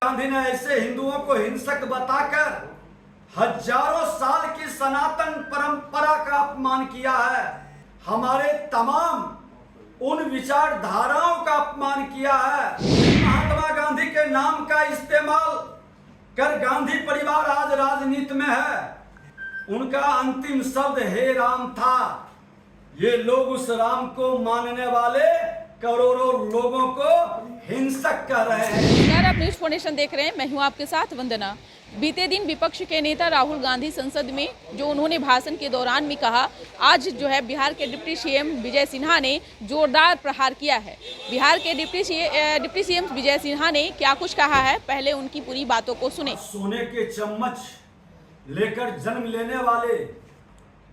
गांधी ने ऐसे हिंदुओं को हिंसक बताकर हजारों साल की सनातन परंपरा का अपमान किया है। हमारे तमाम उन विचारधाराओं का अपमान किया है। महात्मा गांधी के नाम का इस्तेमाल कर गांधी परिवार आज राजनीति में है। उनका अंतिम शब्द हे राम था। ये लोग उस राम को मानने वाले करोड़ों लोगों को हिंसक कह रहे हैं। आप न्यूज़ फाउंडेशन देख रहे हैं, मैं हूं आपके साथ वंदना। बीते दिन विपक्ष के नेता राहुल गांधी संसद में जो उन्होंने भाषण के दौरान में कहा, आज जो है बिहार के डिप्टी सीएम विजय सिन्हा ने जोरदार प्रहार किया है। बिहार के डिप्टी सीएम विजय सिन्हा ने क्या कुछ कहा है, पहले उनकी पूरी बातों को सुने। सोने के चम्मच लेकर जन्म लेने वाले,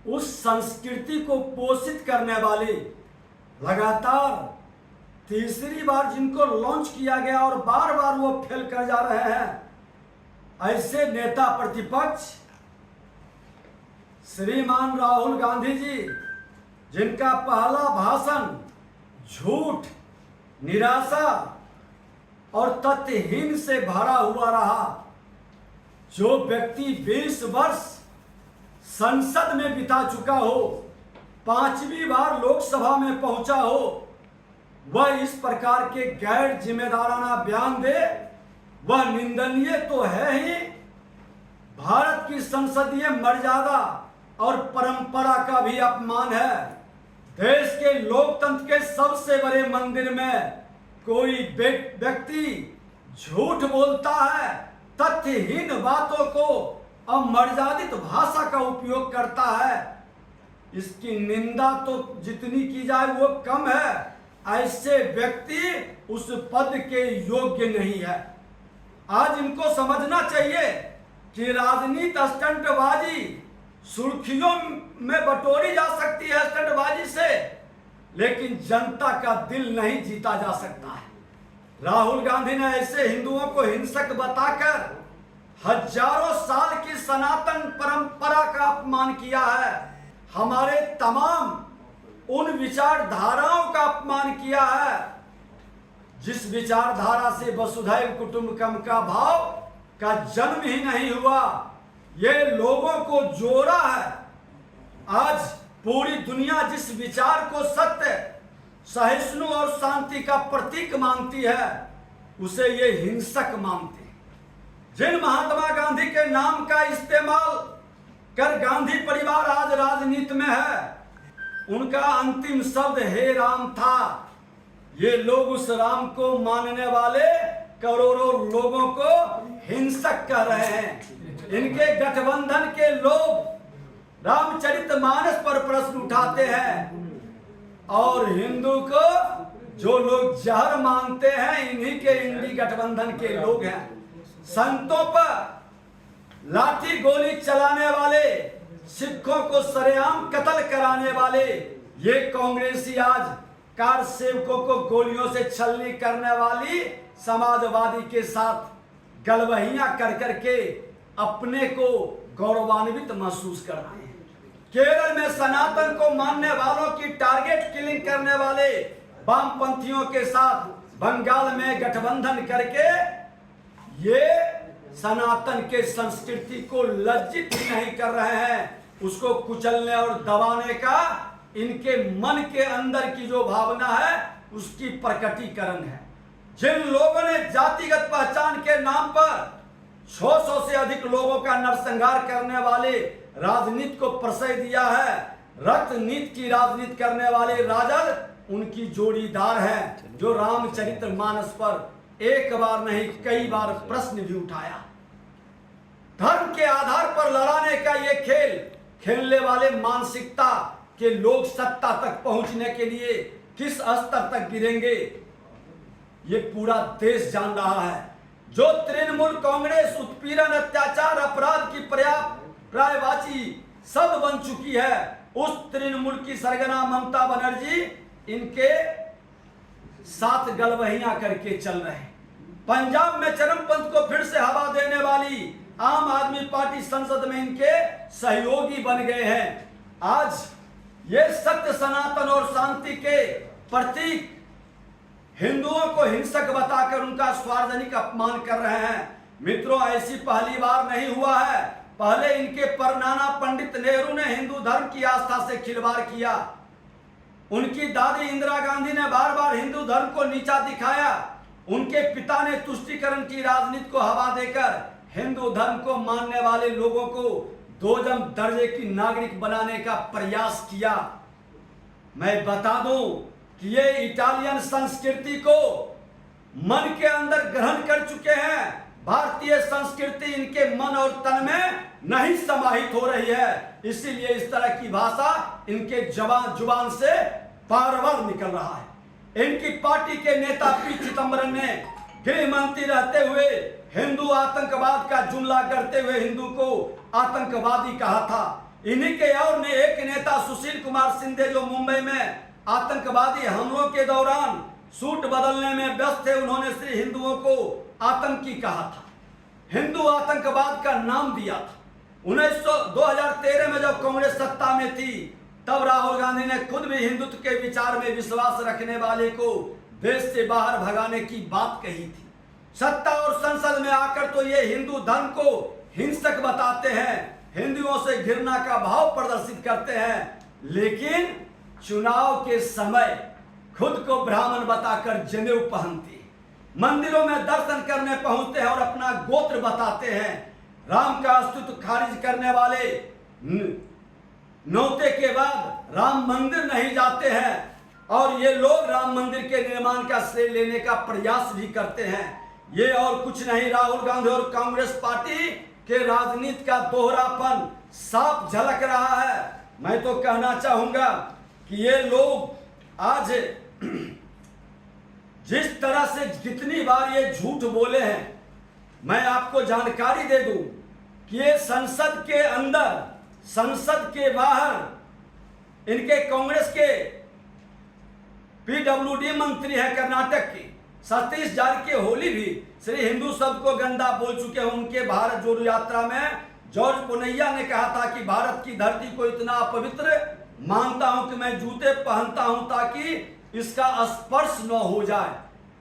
उस संस्कृति को पोषित करने वाले, लगातार तीसरी बार जिनको लॉन्च किया गया और बार बार वो फेल कर जा रहे हैं, ऐसे नेता प्रतिपक्ष श्रीमान राहुल गांधी जी, जिनका पहला भाषण झूठ, निराशा और तथ्यहीन से भरा हुआ रहा। जो व्यक्ति 20 वर्ष संसद में बिता चुका हो, 5वीं बार लोकसभा में पहुंचा हो, वह इस प्रकार के गैर जिम्मेदाराना बयान दे, वह निंदनीय तो है ही, भारत की संसदीय मर्यादा और परंपरा का भी अपमान है। देश के लोकतंत्र के सबसे बड़े मंदिर में कोई व्यक्ति झूठ बोलता है, तथ्यहीन बातों को, अमर्यादित भाषा का उपयोग करता है, इसकी निंदा तो जितनी की जाए वो कम है। ऐसे व्यक्ति उस पद के योग्य नहीं है। आज इनको समझना चाहिए कि राजनीति स्टंटबाजी सुर्खियों में बटोरी जा सकती है स्टंटबाजी से, लेकिन जनता का दिल नहीं जीता जा सकता है। राहुल गांधी ने ऐसे हिंदुओं को हिंसक बताकर हजारों साल की सनातन परंपरा का अपमान किया है। हमारे तमाम उन विचारधाराओं का अपमान किया है, जिस विचारधारा से वसुधैव कुटुंबकम का भाव का जन्म ही नहीं हुआ। ये लोगों को जोड़ा है। आज पूरी दुनिया जिस विचार को सत्य, सहिष्णु और शांति का प्रतीक मानती है, उसे ये हिंसक मानते हैं। जिन महात्मा गांधी के नाम का इस्तेमाल कर गांधी परिवार आज राजनीति में है, उनका अंतिम शब्द हे राम था। ये लोग उस राम को मानने वाले करोड़ों लोगों को हिंसक कह रहे हैं। इनके गठबंधन के लोग रामचरितमानस पर प्रश्न उठाते हैं, और हिंदू को जो लोग जहर मानते हैं, इन्हीं के इंडी गठबंधन के लोग हैं। संतों पर लाठी गोली चलाने वाले, सिखों को सरेआम कत्ल कराने वाले ये कांग्रेसी आज कार सेवकों को गोलियों से छलनी करने वाली समाजवादी के साथ गलवहियां कर करके अपने को गौरवान्वित महसूस करते हैं। केरल में सनातन को मानने वालों की टारगेट किलिंग करने वाले वामपंथियों के साथ बंगाल में गठबंधन करके ये सनातन के संस्कृति को लज्जित ही नहीं कर रहे हैं। उसको कुचलने और दबाने का इनके मन के अंदर की जो भावना है, उसकी प्रकटीकरण है। जिन लोगों ने जातिगत पहचान के नाम पर 600 से अधिक लोगों का नरसंहार करने वाले राजनीति को प्रश्रय दिया है, रक्त नीति की राजनीति करने वाले राजद उनकी जोड़ीदार है, जो रामचरितमानस पर एक बार नहीं कई बार प्रश्न भी उठाया। धर्म के आधार पर लड़ाने का ये खेल खेलने वाले मानसिकता के लोग सत्ता तक पहुंचने के लिए किस स्तर तक गिरेंगे, ये पूरा देश जान रहा है। जो तृणमूल कांग्रेस उत्पीड़न, अत्याचार, अपराध की पर्यायवाची शब्द बन चुकी है, उस तृणमूल की सरगना ममता बनर्जी इनके साथ गलवहियां करके चल रहे हैं। पंजाब में चरमपंथ को फिर से हवा देने वाली आम आदमी पार्टी संसद में इनके सहयोगी बन गए हैं। आज ये सत्य, सनातन और शांति के प्रतीक हिंदुओं को हिंसक बताकर उनका सार्वजनिक अपमान कर रहे हैं। मित्रों, ऐसी पहली बार नहीं हुआ है। पहले इनके परनाना पंडित नेहरू ने हिंदू धर्म की आस्था से खिलवाड़ किया। उनकी दादी इंदिरा गांधी ने बार बार हिंदू धर्म को नीचा दिखाया। उनके पिता ने तुष्टीकरण की राजनीति को हवा देकर हिंदू धर्म को मानने वाले लोगों को दोजम दर्जे की नागरिक बनाने का प्रयास किया। मैं बता दूं कि ये इटालियन संस्कृति को मन के अंदर ग्रहण कर चुके हैं। भारतीय संस्कृति इनके मन और तन में नहीं समाहित हो रही है, इसीलिए इस तरह की भाषा इनके जुबान से बार बार निकल रहा है। इनकी पार्टी के नेता पी चिदंबरम ने गृह मंत्री रहते हुए हिंदू आतंकवाद का जुमला करते हुए हिंदू को आतंकवादी कहा था। इन्हीं के और ने एक नेता सुशील कुमार शिंदे जो मुंबई में आतंकवादी हमलों के दौरान सूट बदलने में व्यस्त थे, उन्होंने श्री हिंदुओं को आतंकी कहा था, हिंदू आतंकवाद का नाम दिया था। 2013 में जब कांग्रेस सत्ता में थी, तब राहुल गांधी ने खुद भी हिंदुत्व के विचार में विश्वास रखने वाले को देश से बाहर भगाने की बात कही थी। सत्ता और संसद में आकर तो ये हिंदू धर्म को हिंसक बताते हैं, हिंदुओं से घृणा का भाव प्रदर्शित करते हैं, लेकिन चुनाव के समय खुद को ब्राह्मण बताकर जनेऊ पहनते, मंदिरों में दर्शन करने पहुंचते हैं और अपना गोत्र बताते हैं। राम का अस्तित्व खारिज करने वाले नौते के बाद राम मंदिर नहीं जाते हैं और ये लोग राम मंदिर के निर्माण का श्रेय लेने का प्रयास भी करते हैं। ये और कुछ नहीं, राहुल गांधी और कांग्रेस पार्टी के राजनीति का दोहरापन साफ झलक रहा है। मैं तो कहना चाहूंगा कि ये लोग आज जिस तरह से जितनी बार ये झूठ बोले हैं, मैं आपको जानकारी दे दूं कि ये संसद के अंदर, संसद के बाहर इनके कांग्रेस के पीडब्ल्यूडी मंत्री है कर्नाटक के सतीश जारकिहोली भी श्री हिंदू शब्द को गंदा बोल चुके हैं। उनके भारत जोड़ो यात्रा में जॉर्ज पुनैया ने कहा था कि भारत की धरती को इतना अपवित्र मानता हूं कि मैं जूते पहनता हूं ताकि इसका स्पर्श न हो जाए।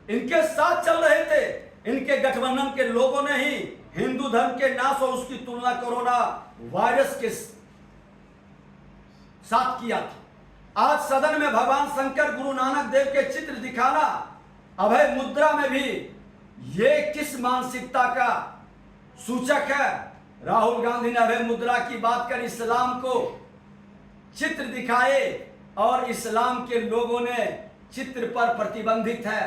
इनके साथ चल रहे थे, इनके गठबंधन के लोगों ने ही हिंदू धर्म के नाश और उसकी तुलना कोरोना वायरस के साथ किया था। आज सदन में भगवान शंकर गुरु नानक देव के चित्र दिखाना, अभय मुद्रा में भी ये किस मानसिकता का सूचक है। राहुल गांधी ने अभय मुद्रा की बात कर इस्लाम को चित्र दिखाए और इस्लाम के लोगों ने चित्र पर प्रतिबंधित है।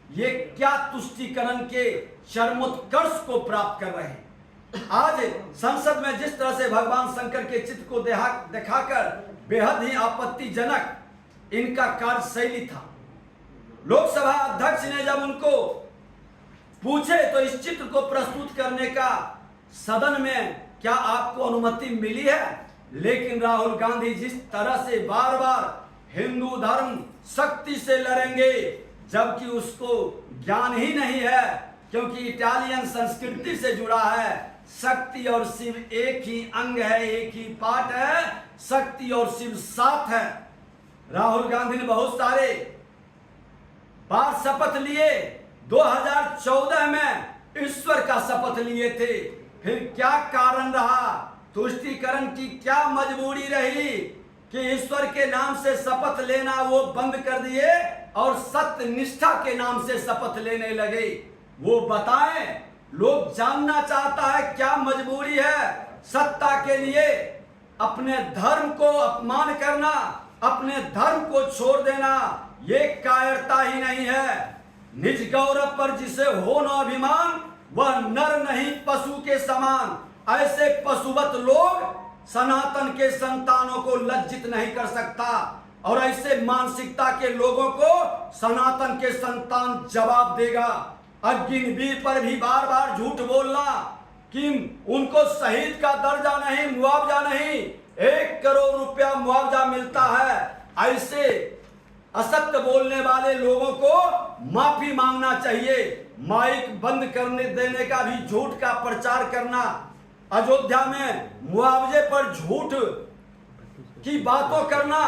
ये क्या तुष्टीकरण के चरमोत्कर्ष को प्राप्त कर रहे हैं। आज संसद में जिस तरह से भगवान शंकर के चित्र को दिखाकर बेहद ही आपत्तिजनक इनका कार्यशैली था। लोकसभा अध्यक्ष ने जब उनको पूछे तो इस चित्र को प्रस्तुत करने का सदन में क्या आपको अनुमति मिली है, लेकिन राहुल गांधी जिस तरह से बार बार हिंदू धर्म शक्ति से लड़ेंगे, जबकि उसको ज्ञान ही नहीं है, क्योंकि इटालियन संस्कृति से जुड़ा है। शक्ति और शिव एक ही अंग है, एक ही पार्ट है, शक्ति और शिव साथ है। राहुल गांधी ने बहुत सारे बार शपथ लिए। 2014 में ईश्वर का शपथ लिए थे, फिर क्या कारण रहा, तुष्टीकरण की क्या मजबूरी रही कि ईश्वर के नाम से शपथ लेना वो बंद कर दिए और सत्य निष्ठा के नाम से शपथ लेने लगे। वो बताएं, लोग जानना चाहता है क्या मजबूरी है सत्ता के लिए अपने धर्म को अपमान करना, अपने धर्म को छोड़ देना, ये कायरता ही नहीं है। निज गौरव पर जिसे हो न अभिमान, वह नर नहीं पशु के समान। ऐसे पशुवत लोग सनातन के संतानों को लज्जित नहीं कर सकता और ऐसे मानसिकता के लोगों को सनातन के संतान जवाब देगा। अग्निवीर पर भी बार बार झूठ बोलना कि उनको शहीद का दर्जा नहीं, मुआवजा नहीं, 1 करोड़ रुपया मुआवजा मिलता है, ऐसे असत्य बोलने वाले लोगों को माफी मांगना चाहिए। माइक बंद करने देने का भी झूठ का प्रचार करना, अयोध्या में मुआवजे पर झूठ की बातों करना,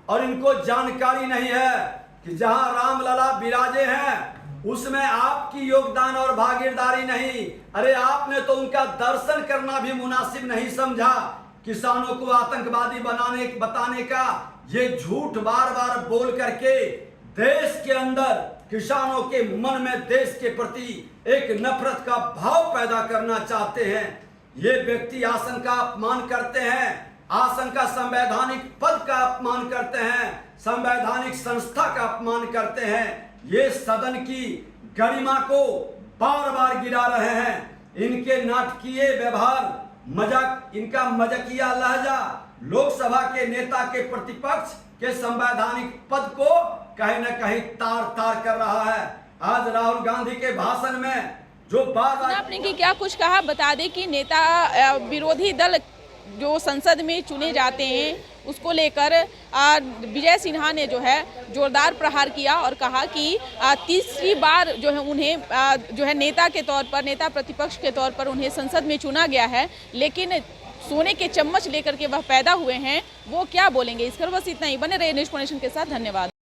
और इनको जानकारी नहीं है कि जहां रामलला विराजे हैं उसमें आपकी योगदान और भागीदारी नहीं। अरे आपने तो उनका दर्शन करना भी मुनासिब नहीं समझा। किसानों को आतंकवादी बताने का ये झूठ बार बार बोल करके देश के अंदर किसानों के मन में देश के प्रति एक नफरत का भाव पैदा करना चाहते हैं। ये व्यक्ति आसन का अपमान करते हैं, आसन का संवैधानिक पद का अपमान करते हैं, संवैधानिक संस्था का अपमान करते हैं। ये सदन की गरिमा को बार बार गिरा रहे हैं। इनके नाटकीय व्यवहार, मजाक, इनका मजाकिया लहजा लोकसभा के नेता के प्रतिपक्ष के संवैधानिक पद को कहीं न कहीं तार तार कर रहा है। आज राहुल गांधी के भाषण में जो बात आपने कि क्या कुछ कहा, बता दें कि नेता विरोधी दल जो संसद में चुने जाते हैं उसको लेकर विजय सिन्हा ने जो है जोरदार प्रहार किया और कहा कि तीसरी बार जो है उन्हें जो है नेता के तौर पर, नेता प्रतिपक्ष के तौर पर उन्हें संसद में चुना गया है, लेकिन सोने के चम्मच लेकर के वह पैदा हुए हैं। वो क्या बोलेंगे, इस पर बस इतना ही। बने रहे नेशन के साथ। धन्यवाद।